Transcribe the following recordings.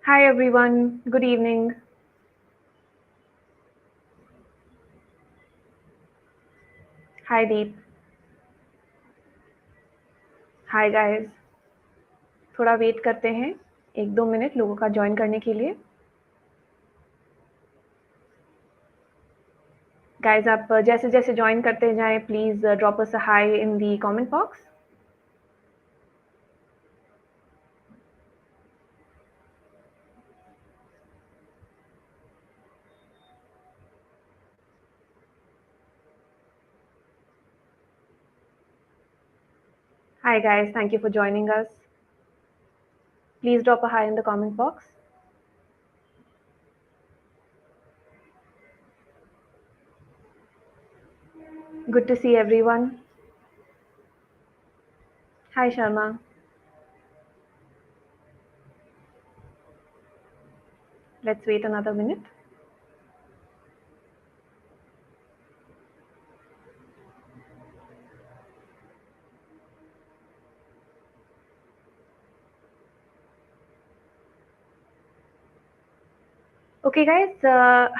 Hi everyone, good evening. Hi Deep. Hi guys. थोड़ा wait करते हैं 1-2 मिनट लोगों का जॉइन करने के लिए। गाइस आप जैसे-जैसे जॉइन करते जाएं please drop us a high in the comment box. Hi guys, thank you for joining us. Please drop a hi in the comment box. Good to see everyone. Hi Sharma. Let's wait another minute. Okay guys,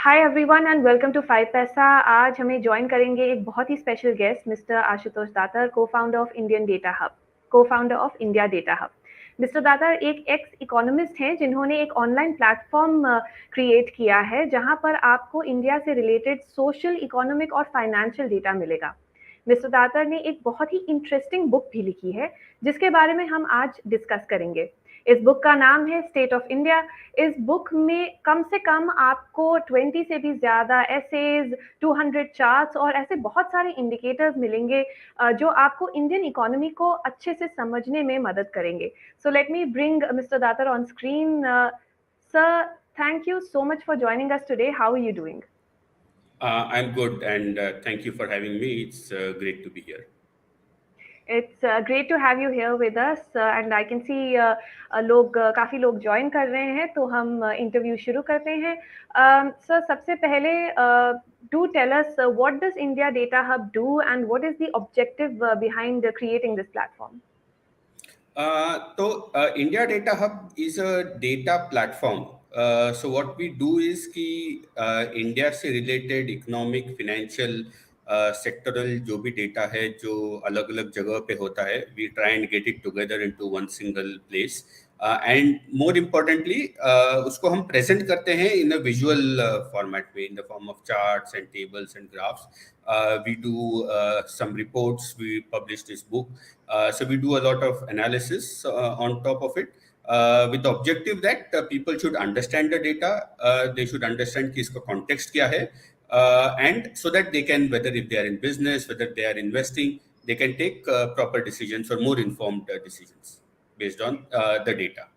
hi everyone and welcome to 5paisa। आज हमें join करेंगे एक बहुत ही special guest mister Ashutosh Datar, co-founder of Indian data hub, co-founder of India data hub. Mister Datar एक ex economist हैं जिन्होंने एक ऑनलाइन प्लेटफॉर्म क्रिएट किया है जहां पर आपको इंडिया से रिलेटेड सोशल, इकोनॉमिक और फाइनेंशियल डेटा मिलेगा। मिस्टर दातर ने एक बहुत ही इंटरेस्टिंग बुक भी लिखी है जिसके बारे में हम आज डिस्कस करेंगे। इस बुक का नाम है स्टेट ऑफ इंडिया। इस बुक में कम से कम आपको 20 से भी ज़्यादा एसेज, 200 चार्ट्स और ऐसे बहुत सारे इंडिकेटर्स मिलेंगे जो आपको इंडियन इकोनॉमी को अच्छे से समझने में मदद करेंगे। So let me bring mister Datar on screen. Sir, thank you so much for joining us today. How are you doing? I'm good, and thank you for having me. It's great to be here. It's great to have you here with us and I can see लोग काफ़ी लोग join कर रहे हैं, तो हम interview शुरू करते हैं। सर, सबसे पहले do tell us what does India data hub do and what is the objective behind creating this platform? India Data Hub is a data platform. So what we do is कि India से related economic, financial, sectoral जो भी data है जो अलग अलग जगह पे होता है, we try and get it together into one single place and more importantly उसको हम प्रेजेंट करते हैं इन अ विजुअल फॉर्मेट में, in the form of charts and tables and graphs. We do some reports, we publish this book. So we do a lot of analysis on top of it, with the objective that people should understand the data, they should understand कि इसका context क्या है, and so that they can, whether if they are in business, whether they are investing, they can take proper decisions or more informed decisions based on the data.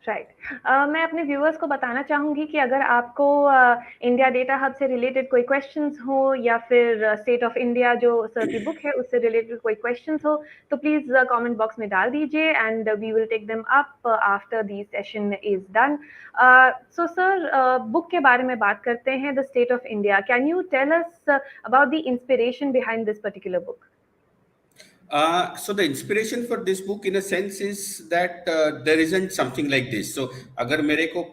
Right. मैं अपने viewers को बताना चाहूँगी कि अगर आपको इंडिया डेटा हब से related कोई क्वेश्चंस हो या फिर स्टेट ऑफ इंडिया जो सर की बुक है उससे रिलेटेड कोई क्वेश्चंस हो, तो प्लीज़ कमेंट बॉक्स में डाल दीजिए and we will take them up after the session is done. So sir, book के बारे में बात करते हैं, the state of India. Can you tell us about the inspiration behind this particular book? So the inspiration for this book in a sense is that there isn't something like this. So अगर मेरे को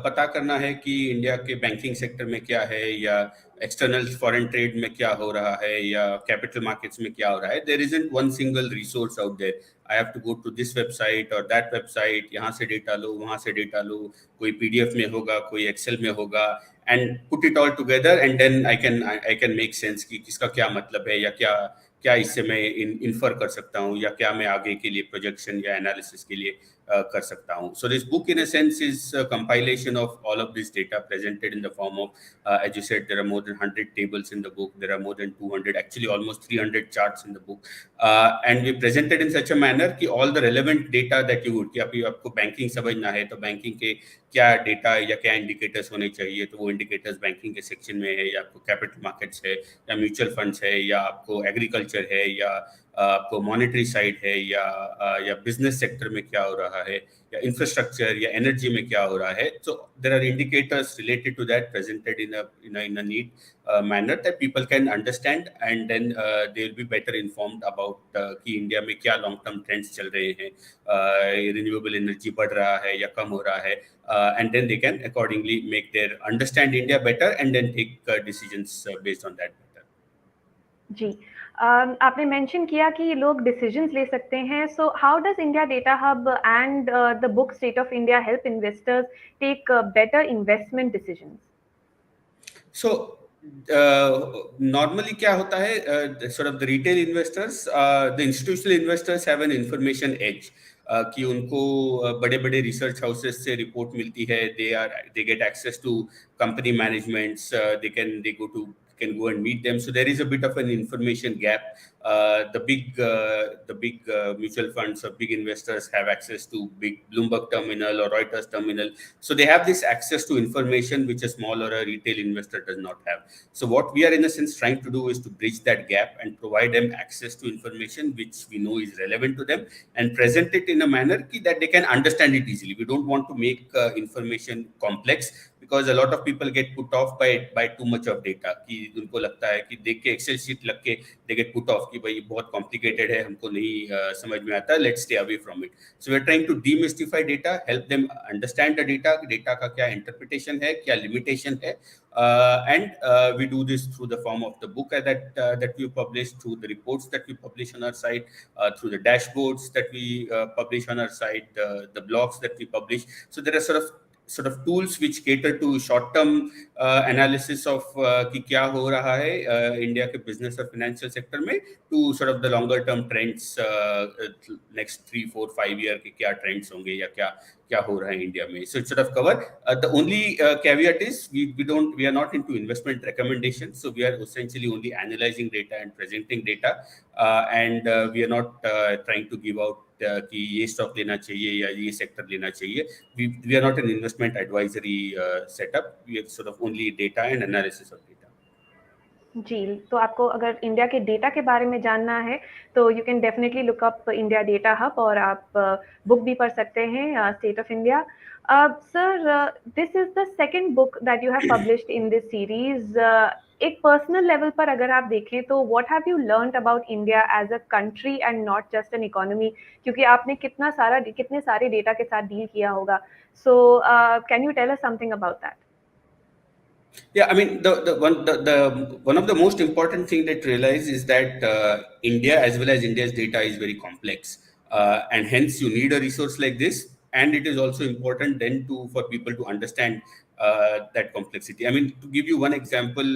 पता करना है कि India के banking sector में क्या है या एक्सटर्नल फॉरेन ट्रेड में क्या हो रहा है या कैपिटल मार्केट्स में क्या हो रहा है, there isn't one single resource out there. I have to go to this website or that website, यहाँ से डेटा लो, वहाँ से डेटा लो, कोई PDF में होगा, कोई एक्सेल में होगा, and put it all together and then I can make sense कि किसका क्या मतलब है या क्या इससे मैं इन्फर कर सकता हूँ या क्या मैं आगे के लिए प्रोजेक्शन या एनालिसिस के लिए कर सकता हूँ. So this book in a sense is a compilation of all of this data presented in the form of, as you said, there are more than 100 tables in the book, there are more than 200, actually almost 300 charts in the book, and we presented in such a manner कि all the relevant data that you would, कि आपको banking समझना है तो banking के क्या data या क्या इंडिकेटर्स होने चाहिए, तो वो इंडिकेटर्स बैंकिंग के सेक्शन में है, या आपको कैपिटल मार्केट्स है या म्यूचुअल फंड्स है या आपको एग्रीकल्चर एग्रीकल्चर है, या आपको मॉनेटरी साइड है, या बिजनेस सेक्टर में क्या हो रहा है, या इंफ्रास्ट्रक्चर या एनर्जी में क्या हो रहा है. So there are indicators related to that presented in a neat manner that people can understand, and then they will be better informed about कि इंडिया में क्या लॉन्ग टर्म ट्रेंड्स चल रहे हैं, रिन्यूएबल एनर्जी बढ़ रहा है या कम हो रहा है, and then they can accordingly make their understand India better and then take decisions based on that better. जी। आपने मेंशन किया कि लोग डिसीजंस ले सकते हैं, so how does India data hub and the book state of India help investors take better investment decisions? So normally क्या होता है, sort of the retail investors, the institutional investors have an information edge, कि उनको बड़े बड़े research houses से report मिलती है, they get access to company managements, they can go and meet them, so there is a bit of an information gap. The big mutual funds or big investors have access to big Bloomberg terminal or Reuters terminal, so they have this access to information which a small or a retail investor does not have. So what we are in a sense trying to do is to bridge that gap and provide them access to information which we know is relevant to them, and present it in a manner that they can understand it easily. We don't want to make information complex, because a lot of people get put off by too much of data, कि उनको लगता है कि देख के Excel sheet लग के they get put off कि भाई बहुत complicated है, हमको नहीं समझ में आता, let's stay away from it. So we're trying to demystify data, help them understand the data का क्या interpretation है, क्या limitation है, and we do this through the form of the book that we publish, through the reports that we publish on our site, through the dashboards that we publish on our site, the blogs that we publish. So there are sort of tools which cater to short term analysis of कि क्या हो रहा है India के business और financial sector में, to sort of the longer term trends, next 3 4 5 year के क्या ट्रेंड्स होंगे या क्या हो रहा है इंडिया में. So it sort of cover. The only caveat is we are not into investment recommendations, so we are essentially only analyzing data and presenting data, and we are not trying to give out कि ये stock लेना चाहिए या ये sector लेना चाहिए. We are not an investment advisory setup. We are sort of only data and analysis of data. जी, तो आपको अगर इंडिया के डेटा के बारे में जानना है, तो you can definitely look up India data hub, और आप बुक भी पढ़ सकते हैं, state of India. Sir, this is the second book that you have published in this series. एक पर्सनल लेवल पर अगर आप देखें, तो what have you learned about India as a country and not just an economy? क्योंकि आपने कितने सारे डेटा के साथ डील किया होगा. So can you tell us something about that? Yeah, I mean, the one of the most important thing that realize is that India, as well as India's data, is very complex, and hence you need a resource like this. And it is also important then for people to understand that complexity. I mean, to give you one example,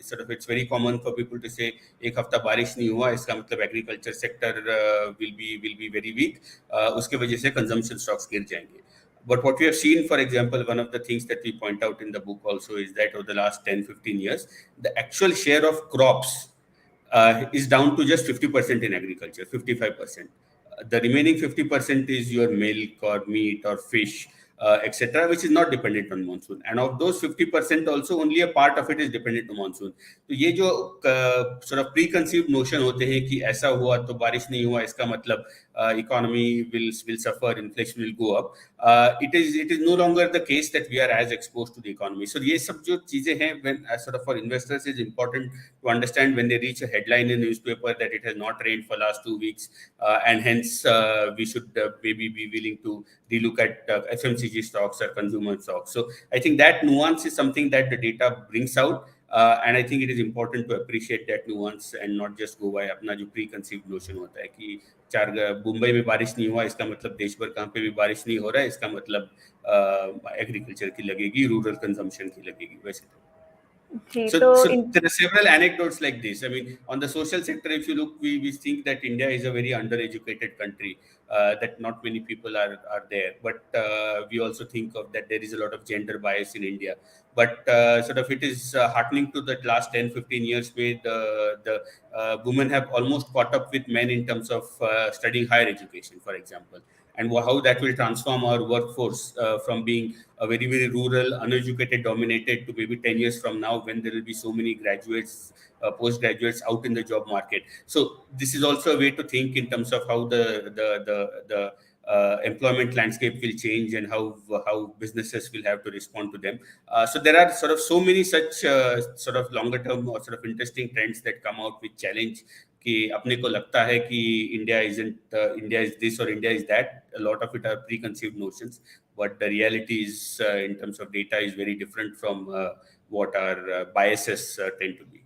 sort of, it's very common for people to say, "एक हफ्ता बारिश नहीं हुआ, इसका मतलब agriculture sector will be very weak. उसके वजह से consumption stocks गिर जाएंगे." But what we have seen, for example, one of the things that we point out in the book also is that over the last 10 15 years, the actual share of crops is down to just 50% in agriculture, 55%. The remaining 50% is your milk or meat or fish, etc., which is not dependent on monsoon. And of those 50%, also only a part of it is dependent on monsoon. तो ये जो sort of preconceived notion होते हैं कि ऐसा हुआ तो बारिश नहीं हुआ, इसका मतलब economy will suffer, inflation will go up. It is no longer the case that we are as exposed to the economy. So ये सब जो चीजें हैं, when sort of for investors, is important to understand when they reach a headline in the newspaper that it has not rained for last 2 weeks, and hence we should maybe be willing to relook at FMCG stocks or consumer stocks. So I think that nuance is something that the data brings out. And I think it is important to appreciate that nuance and not just go by अपना जो preconceived notion होता है कि मुंबई में बारिश नहीं हुआ, इसका मतलब देश भर कहाँ पे भी बारिश नहीं हो रहा है, इसका मतलब एग्रीकल्चर की लगेगी, रूरल कंजम्पशन की लगेगी, वैसे. जी, So, तो so there are several anecdotes like this. I mean, on the social sector, if you look, we think that India is a very undereducated country, that not many people are there. But we also think of that there is a lot of gender bias in India. But sort of it is heartening to the last 10 15 years where the women have almost caught up with men in terms of studying higher education, for example. and how that will transform our workforce from being a very, very rural, uneducated, dominated to maybe 10 years from now when there will be so many graduates, postgraduates out in the job market. So this is also a way to think in terms of how the employment landscape will change and how businesses will have to respond to them. So there are sort of so many such sort of longer term or sort of interesting trends that come out with challenge कि अपने को लगता है कि India is this और India is that. A lot of it are preconceived notions, but the reality is in terms of data is very different from what our biases tend to be.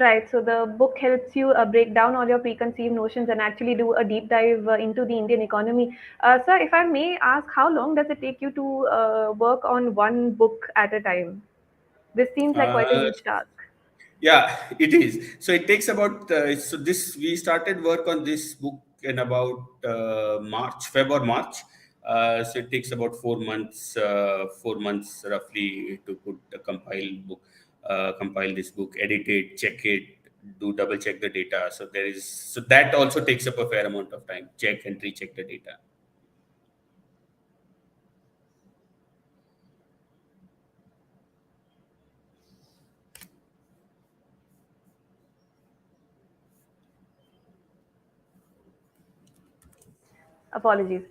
Right. So the book helps you break down all your preconceived notions and actually do a deep dive into the Indian economy. Sir, if I may ask, how long does it take you to work on one book at a time? This seems like quite a Uh, huge task. Yeah, it is. So it takes about so this we started work on this book in about March, February, March. So it takes about 4 months, 4 months roughly to put a compile this book, edit it, check it, do double check the data. So there is so that also takes up a fair amount of time. Check and recheck the data. Apologies.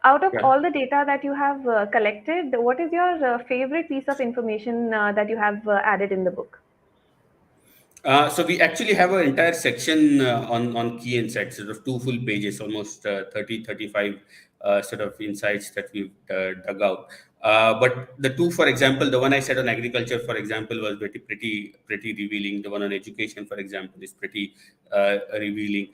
Out of Yeah. all the data that you have collected, what is your favorite piece of information that you have added in the book? So we actually have an entire section on key insights, sort of two full pages, almost 30, 35 sort of insights that we've dug out. But the two, for example, the one I said on agriculture, for example, was pretty revealing. The one on education, for example, is pretty revealing.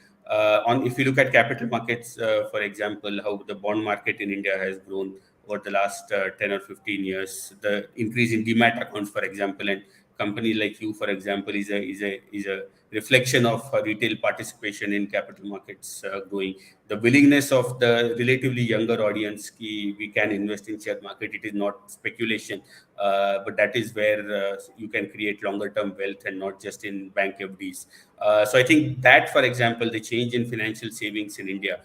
On if you look at capital markets, for example, how the bond market in India has grown over the last 10 or 15 years, the increase in demat accounts, for example, and company like you, for example, is a reflection of retail participation in capital markets growing. The willingness of the relatively younger audience ki we can invest in share market. It is not speculation, but that is where you can create longer term wealth and not just in bank FDs. So I think that, for example, the change in financial savings in India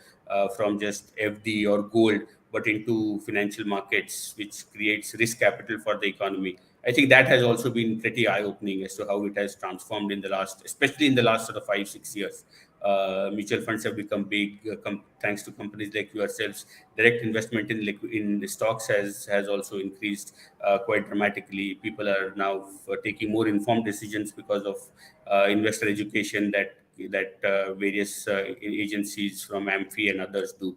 from just FD or gold but into financial markets, which creates risk capital for the economy. I think that has also been pretty eye-opening as to how it has transformed in the last, especially in the last sort of 5 6 years. Mutual funds have become big thanks to companies like yourselves. Direct investment in stocks has also increased quite dramatically. People are now taking more informed decisions because of investor education that various agencies from AMFI and others do.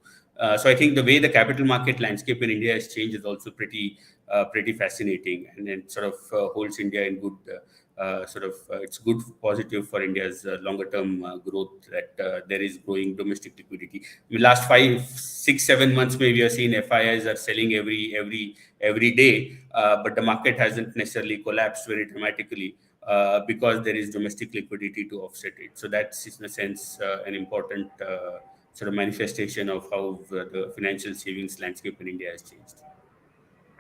So I think the way the capital market landscape in India has changed is also pretty fascinating, and it sort of holds India in good it's good positive for India's longer term growth that there is growing domestic liquidity. In the last 5 6 7 months, maybe we have seen FIIs are selling every day, but the market hasn't necessarily collapsed very dramatically because there is domestic liquidity to offset it. So that's in a sense an important sort of manifestation of how the financial savings landscape in India has changed.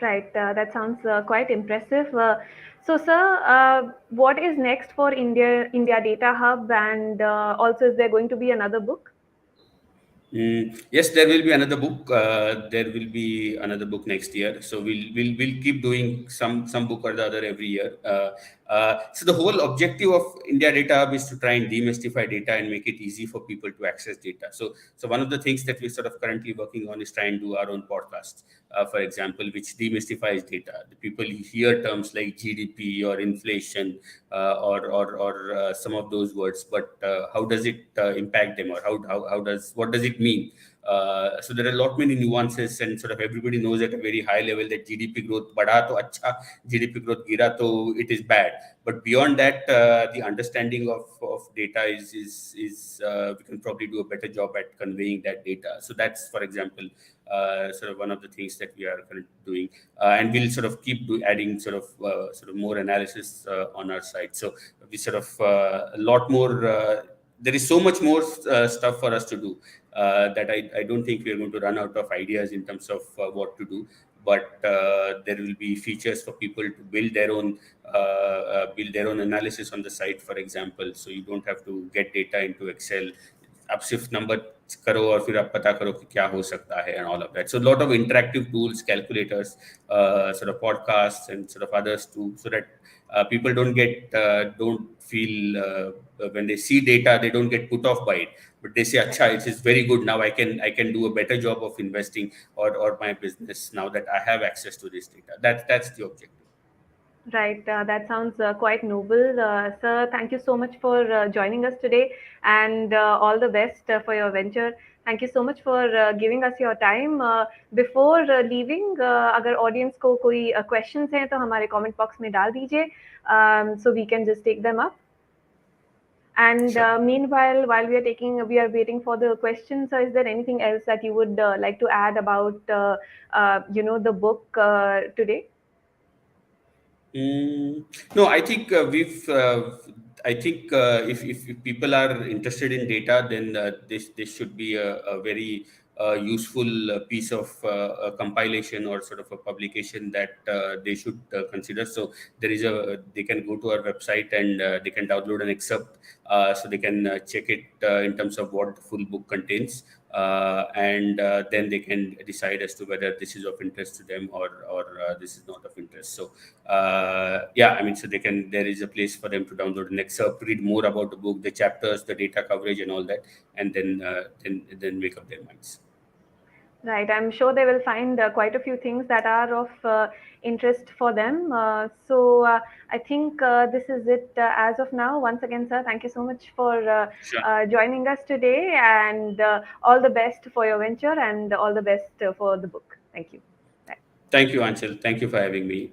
Right, that sounds quite impressive. So, sir, what is next for India Data Hub, and also is there going to be another book? Yes, there will be another book. There will be another book next year. So we'll keep doing some book or the other every year. So the whole objective of India Data Hub is to try and demystify data and make it easy for people to access data. So one of the things that we're sort of currently working on is try and do our own podcasts, for example, which demystifies data. The people hear terms like GDP or inflation or some of those words, but how does it impact them, or how does what does it mean? So there are a lot many nuances, and sort of everybody knows at a very high level that GDP growth bada to acha, GDP growth gira to it is bad. But beyond that, the understanding of data is we can probably do a better job at conveying that data. So that's, for example, sort of one of the things that we are currently doing, and we'll sort of keep adding sort of more analysis on our side. So we sort of a lot more. There is so much more stuff for us to do that I don't think we are going to run out of ideas in terms of what to do. But there will be features for people to build their own analysis on the site, for example. So you don't have to get data into Excel. अब सिर्फ number करो और फिर आप पता करो कि क्या हो सकता है and all of that. So lot of interactive tools, calculators, sort of podcasts and sort of others too, so that people don't feel when they see data they don't get put off by it, but they say, "Acha, it is very good now. I can do a better job of investing or my business now that I have access to this data." That's the objective. Right, that sounds quite noble. Sir, thank you so much for joining us today and all the best for your venture. Thank you so much for giving us your time. Before leaving, अगर audience को कोई questions हैं तो हमारे comment box में डाल दीजिए, so we can just take them up. And Sure. meanwhile, while we are waiting for the questions. So, is there anything else that you would like to add about, the book today? No, I think I think if people are interested in data, then this should be a very useful piece of compilation or sort of a publication that they should consider. So they can go to our website and they can download an excerpt, so they can check it in terms of what the full book contains, and then they can decide as to whether this is of interest to them or this is not of interest. So yeah, I mean, so there is a place for them to download an excerpt, read more about the book, the chapters, the data coverage, and all that, and then make up their minds. Right, I'm sure they will find quite a few things that are of interest for them. So I think this is it as of now. Once again, sir, thank you so much for Sure. joining us today, and all the best for your venture and all the best for the book. Thank you. Bye. Thank you, Anchal. Thank you for having me.